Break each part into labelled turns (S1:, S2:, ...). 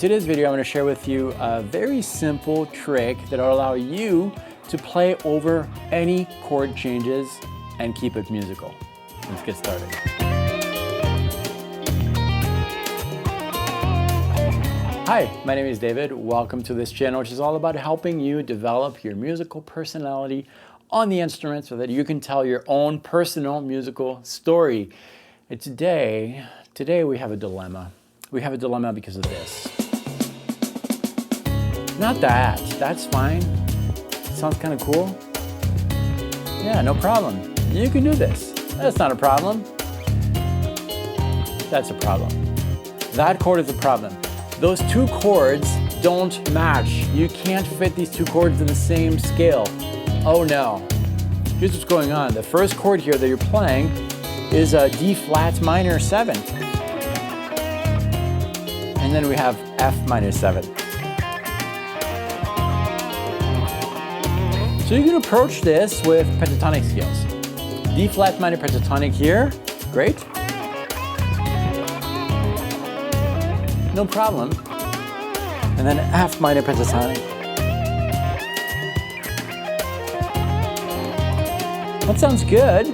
S1: today's video, I'm going to share with you a very simple trick that will allow you to play over any chord changes and keep it musical. Let's get started. Hi, my name is David. Welcome to this channel, which is all about helping you develop your musical personality on the instrument so that you can tell your own personal musical story. And today we have a dilemma. We have a dilemma because of this. Not that. That's fine. Sounds kind of cool. Yeah, no problem. You can do this. That's not a problem. That's a problem. That chord is a problem. Those two chords don't match. You can't fit these two chords in the same scale. Oh no. Here's what's going on. The first chord here that you're playing is a D flat minor 7. And then we have F minor 7. So you can approach this with pentatonic scales. D flat minor pentatonic here, great. No problem. And then F minor pentatonic. That sounds good.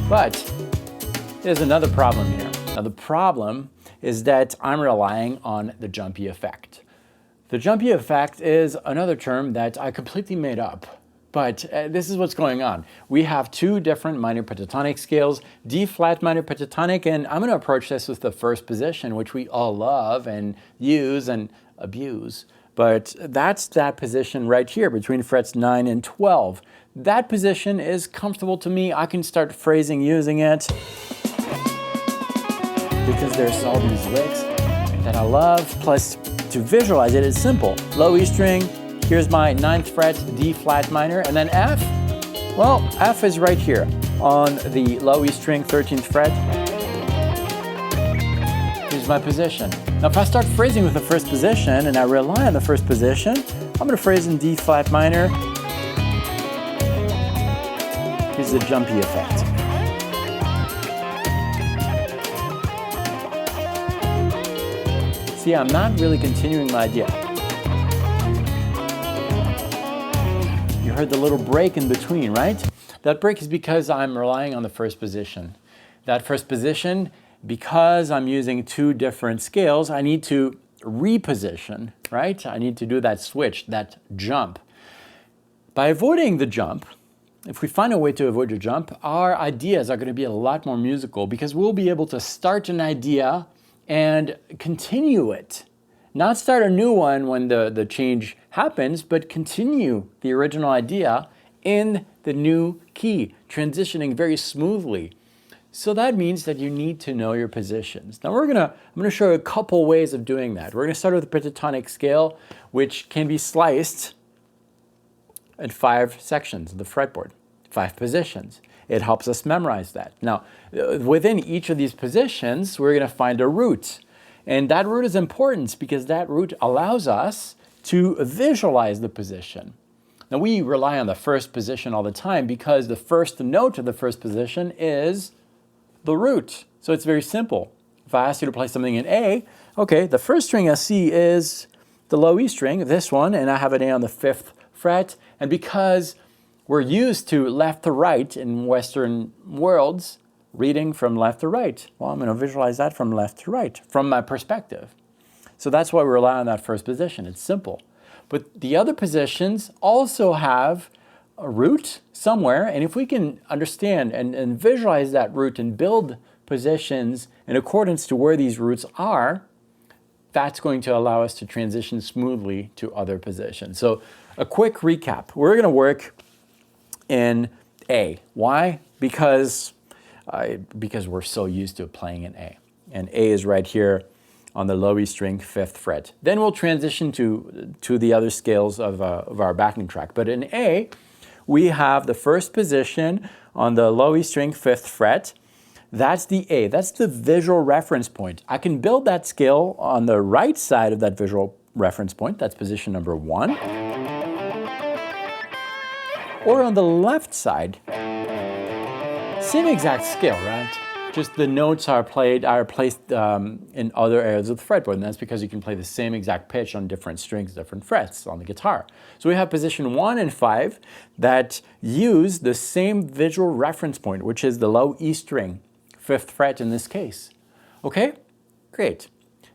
S1: But there's another problem here. Now the problem is that I'm relying on the jumpy effect. The jumpy effect is another term that I completely made up, but this is what's going on. We have two different minor pentatonic scales, D flat minor pentatonic, and I'm going to approach this with the first position, which we all love and use and abuse. But that's that position right here between frets 9 and 12. That position is comfortable to me. I can start phrasing using it because there's all these licks that I love. Plus, to visualize it, it's simple. Low E string, here's my 9th fret, D flat minor, and then F. Well, F is right here on the low E string, 13th fret. Here's my position. Now, if I start phrasing with the first position and I rely on the first position, I'm going to phrase in D flat minor. Here's the jumpy effect. See, I'm not really continuing my idea. You heard the little break in between, right? That break is because I'm relying on the first position. That first position, because I'm using two different scales, I need to reposition, right? I need to do that switch, that jump. By avoiding the jump, if we find a way to avoid the jump, our ideas are going to be a lot more musical because we'll be able to start an idea and continue it. Not start a new one when the change happens, but continue the original idea in the new key, transitioning very smoothly. So that means that you need to know your positions. Now I'm gonna show you a couple ways of doing that. We're gonna start with the pentatonic scale, which can be sliced in 5 sections of the fretboard, 5 positions. It helps us memorize that. Now, within each of these positions, we're going to find a root. And that root is important because that root allows us to visualize the position. Now, we rely on the first position all the time because the first note of the first position is the root. So it's very simple. If I ask you to play something in A, okay, the first string I see is the low E string, this one, and I have an A on the 5th fret. And because we're used to left to right in Western worlds, reading from left to right. Well, I'm going to visualize that from left to right, from my perspective. So that's why we rely on that first position. It's simple. But the other positions also have a root somewhere, and if we can understand and visualize that root and build positions in accordance to where these roots are, that's going to allow us to transition smoothly to other positions. So a quick recap. We're going to work in A. Why? Because we're so used to playing in A. And A is right here on the low E string, 5th fret. Then we'll transition to the other scales of our backing track. But in A, we have the first position on the low E string, 5th fret. That's the A. That's the visual reference point. I can build that scale on the right side of that visual reference point. That's position number 1. Or on the left side, same exact scale, right? just the notes are placed in other areas of the fretboard, and that's because you can play the same exact pitch on different strings, different frets on the guitar. So we have position 1 and 5 that use the same visual reference point, which is the low E string, 5th fret in this case. Okay, great.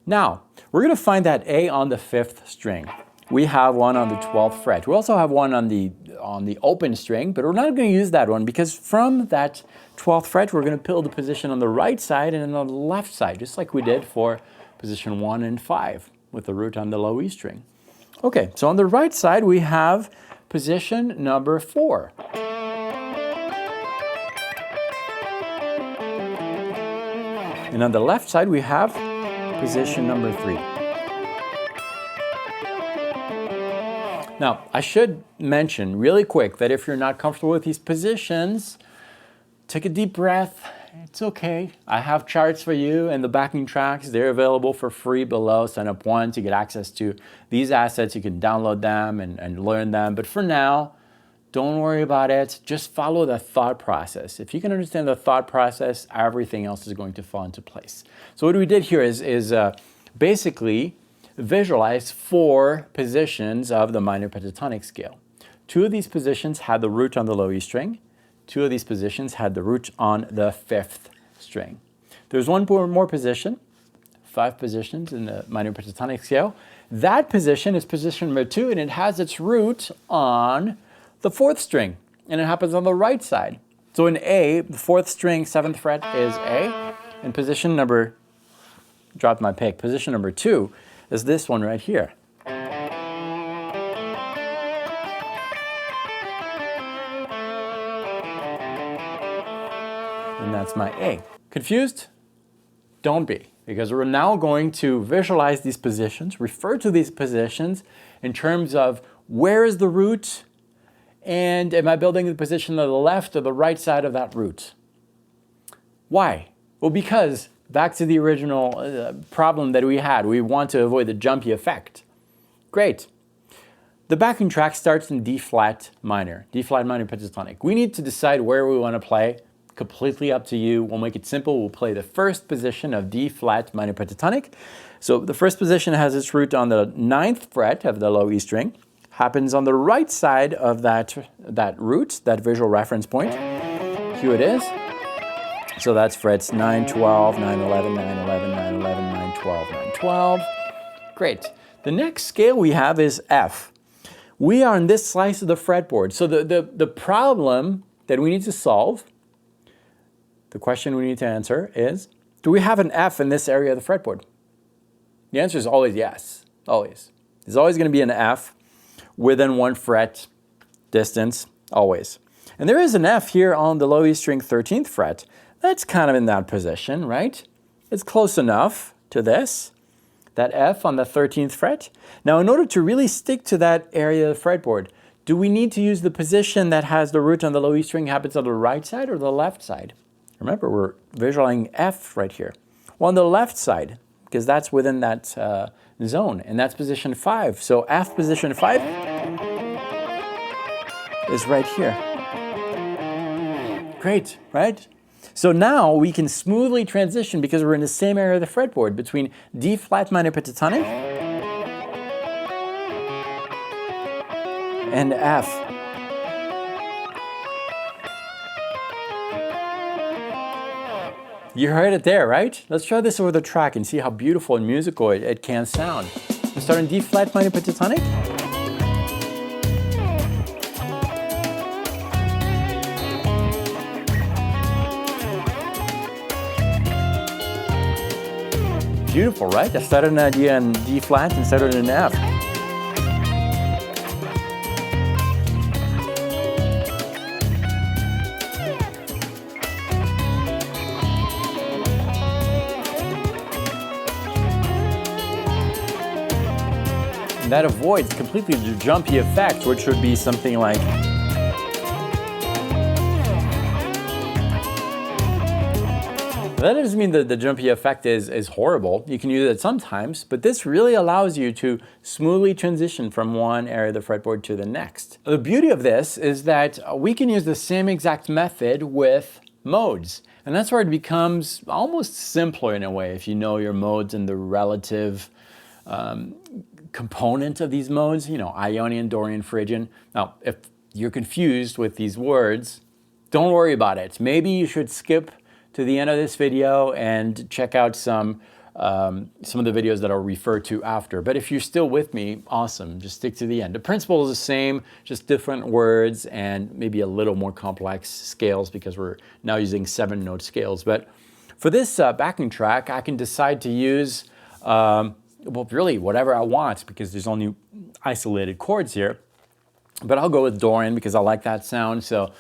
S1: Now, we're going to find that A on the 5th string. We have one on the 12th fret. We also have one on the open string, but we're not going to use that one because from that 12th fret, we're going to build a position on the right side and on the left side, just like we did for position 1 and 5 with the root on the low E string. Okay, so on the right side, we have position number 4. And on the left side, we have position number 3. Now, I should mention really quick that if you're not comfortable with these positions, take a deep breath. It's okay. I have charts for you and the backing tracks. They're available for free below. Sign up once, you get access to these assets. You can download them and learn them. But for now, don't worry about it. Just follow the thought process. If you can understand the thought process, everything else is going to fall into place. So what we did here is basically visualize 4 positions of the minor pentatonic scale. 2 of these positions had the root on the low E string. 2 of these positions had the root on the 5th string. There's one more position, 5 positions in the minor pentatonic scale. That position is position number 2, and it has its root on the 4th string, and it happens on the right side. So in A, the 4th string, 7th fret is A, and position number, dropped my pick, position number 2 is this one right here. And that's my A. Confused? Don't be, because we're now going to visualize these positions, refer to these positions in terms of where is the root, and am I building the position on the left or the right side of that root? Why? Well, because back to the original problem that we had. We want to avoid the jumpy effect. Great. The backing track starts in D flat minor pentatonic. We need to decide where we want to play. Completely up to you. We'll make it simple. We'll play the first position of D flat minor pentatonic. So the first position has its root on the 9th fret of the low E string. Happens on the right side of that root, that visual reference point. Here it is. So that's frets 9, 12, 9, 11, 9, 11, 9, 11, 9, 12, 9, 12. Great. The next scale we have is F. We are on this slice of the fretboard. So the problem that we need to solve, the question we need to answer is, do we have an F in this area of the fretboard? The answer is always yes, always. There's always going to be an F within 1 fret distance, always. And there is an F here on the low E string 13th fret. That's kind of in that position, right? It's close enough to this, that F on the 13th fret. Now, in order to really stick to that area of the fretboard, do we need to use the position that has the root on the low E string happens on the right side or the left side? Remember, we're visualizing F right here. Well, on the left side, because that's within that zone, and that's position 5. So F position 5 is right here. Great, right? So now we can smoothly transition because we're in the same area of the fretboard between D flat minor pentatonic and F. You heard it there, right? Let's try this over the track and see how beautiful and musical it can sound. Let's start in D flat minor pentatonic. Beautiful, right? I started an idea in D flat and started in F. And that avoids completely the jumpy effect, which would be something like that doesn't mean that the jumpy effect is horrible. You can use it sometimes, but this really allows you to smoothly transition from one area of the fretboard to the next. The beauty of this is that we can use the same exact method with modes. And that's where it becomes almost simpler in a way if you know your modes and the relative component of these modes, you know, Ionian, Dorian, Phrygian. Now, if you're confused with these words, don't worry about it. Maybe you should skip to the end of this video and check out some of the videos that I'll refer to after. But if you're still with me, awesome, just stick to the end. The principle is the same, just different words and maybe a little more complex scales because we're now using 7-note scales. But for this backing track, I can decide to use, well, really whatever I want because there's only isolated chords here. But I'll go with Dorian because I like that sound. So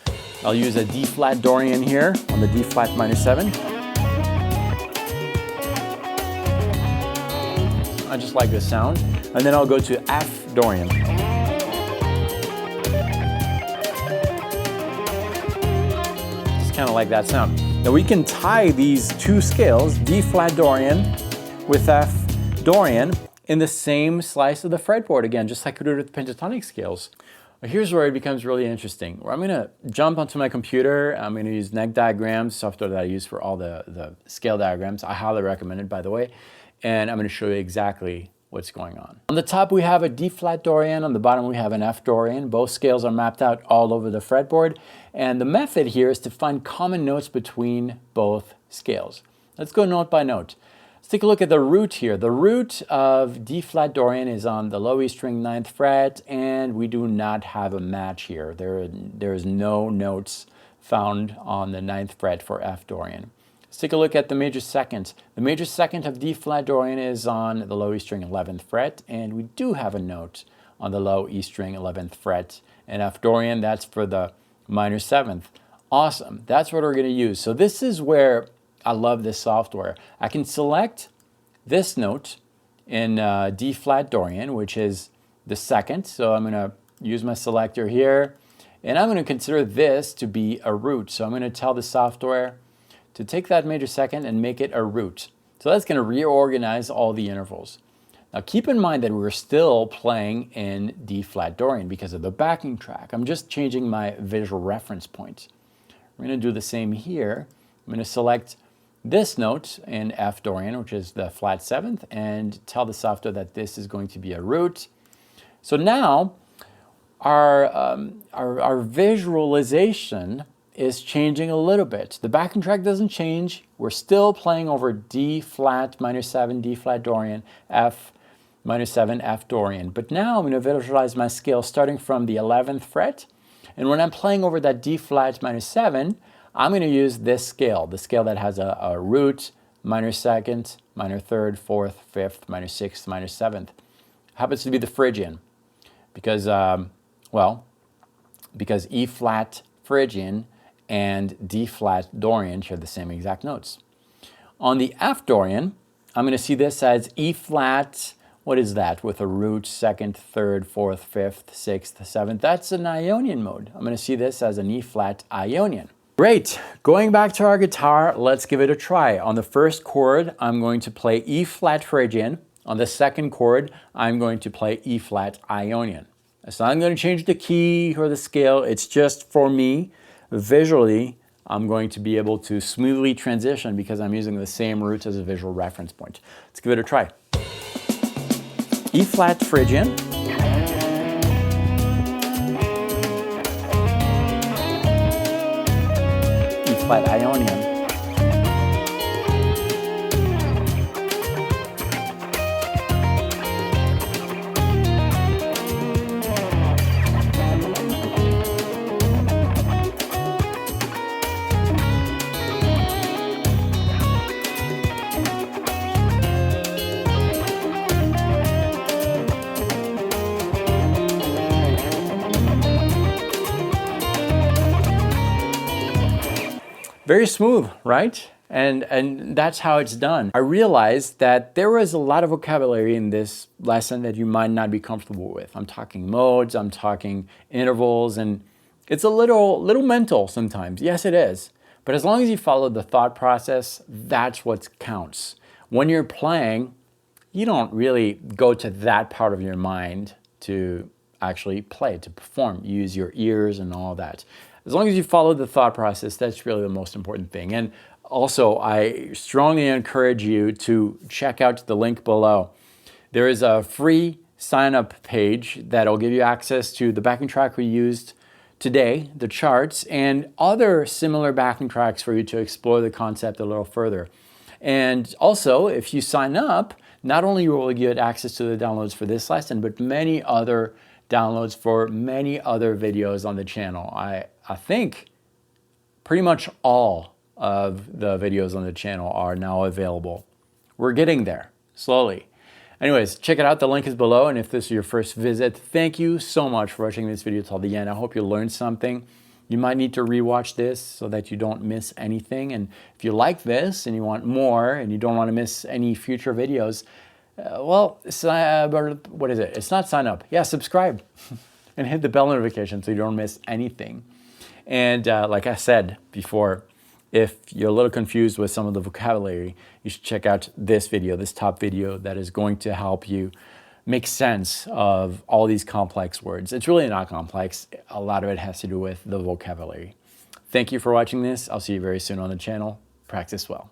S1: I'll use a D flat Dorian here on the D flat minor 7. I just like this sound. And then I'll go to F Dorian. Just kind of like that sound. Now we can tie these two scales, D flat Dorian with F Dorian, in the same slice of the fretboard again, just like we did with the pentatonic scales. Here's where it becomes really interesting. Where I'm going to jump onto my computer. I'm going to use neck diagrams, software that I use for all the scale diagrams. I highly recommend it, by the way. And I'm going to show you exactly what's going on. On the top, we have a D flat Dorian. On the bottom, we have an F Dorian. Both scales are mapped out all over the fretboard. And the method here is to find common notes between both scales. Let's go note by note. Let's take a look at the root here. The root of D flat Dorian is on the low E string 9th fret, and we do not have a match here. There is no notes found on the 9th fret for F Dorian. Let's take a look at the major second. The major second of D flat Dorian is on the low E string 11th fret, and we do have a note on the low E string 11th fret. And F Dorian, that's for the minor 7th. Awesome, that's what we're going to use. So this is where I love this software. I can select this note in D flat Dorian, which is the second. So I'm going to use my selector here, and I'm going to consider this to be a root. So I'm going to tell the software to take that major second and make it a root. So that's going to reorganize all the intervals. Now keep in mind that we're still playing in D flat Dorian because of the backing track. I'm just changing my visual reference point. We're going to do the same here. I'm going to select this note in F Dorian, which is the flat 7th, and tell the software that this is going to be a root. So now our visualization is changing a little bit. The backing track doesn't change. We're still playing over D flat minor 7, D flat Dorian, F minor 7, F Dorian. But now I'm going to visualize my scale starting from the 11th fret. And when I'm playing over that D flat minor 7, I'm going to use this scale, the scale that has a root, minor 2nd, minor 3rd, 4th, 5th, minor 6th, minor 7th. Happens to be the Phrygian because, because E flat Phrygian and D flat Dorian share the same exact notes. On the F Dorian, I'm going to see this as E flat, what is that, with a root, 2nd, 3rd, 4th, 5th, 6th, 7th. That's an Ionian mode. I'm going to see this as an E flat Ionian. Great, going back to our guitar, let's give it a try. On the first chord, I'm going to play E flat Phrygian. On the second chord, I'm going to play E flat Ionian. So I'm going to change the key or the scale. It's just for me, visually, I'm going to be able to smoothly transition because I'm using the same roots as a visual reference point. Let's give it a try. E flat Phrygian. Flat Ionian. Very smooth, right? And that's how it's done. I realized that there was a lot of vocabulary in this lesson that you might not be comfortable with. I'm talking modes, I'm talking intervals, and it's a little mental sometimes. Yes, it is. But as long as you follow the thought process, that's what counts. When you're playing, you don't really go to that part of your mind to actually play, to perform. Use your ears and all that. As long as you follow the thought process, that's really the most important thing. And also, I strongly encourage you to check out the link below. There is a free sign-up page that'll give you access to the backing track we used today, the charts, and other similar backing tracks for you to explore the concept a little further. And also, if you sign up, not only will you get access to the downloads for this lesson, but many other downloads for many other videos on the channel. I think pretty much all of the videos on the channel are now available. We're getting there, slowly. Anyways, check it out. The link is below. And if this is your first visit, thank you so much for watching this video till the end. I hope you learned something. You might need to rewatch this so that you don't miss anything. And if you like this and you want more and you don't want to miss any future videos, well, what is it? It's not sign up. Yeah, subscribe and hit the bell notification so you don't miss anything. And like I said before, if you're a little confused with some of the vocabulary, you should check out this video, this top video that is going to help you make sense of all these complex words. It's really not complex. A lot of it has to do with the vocabulary. Thank you for watching this. I'll see you very soon on the channel. Practice well.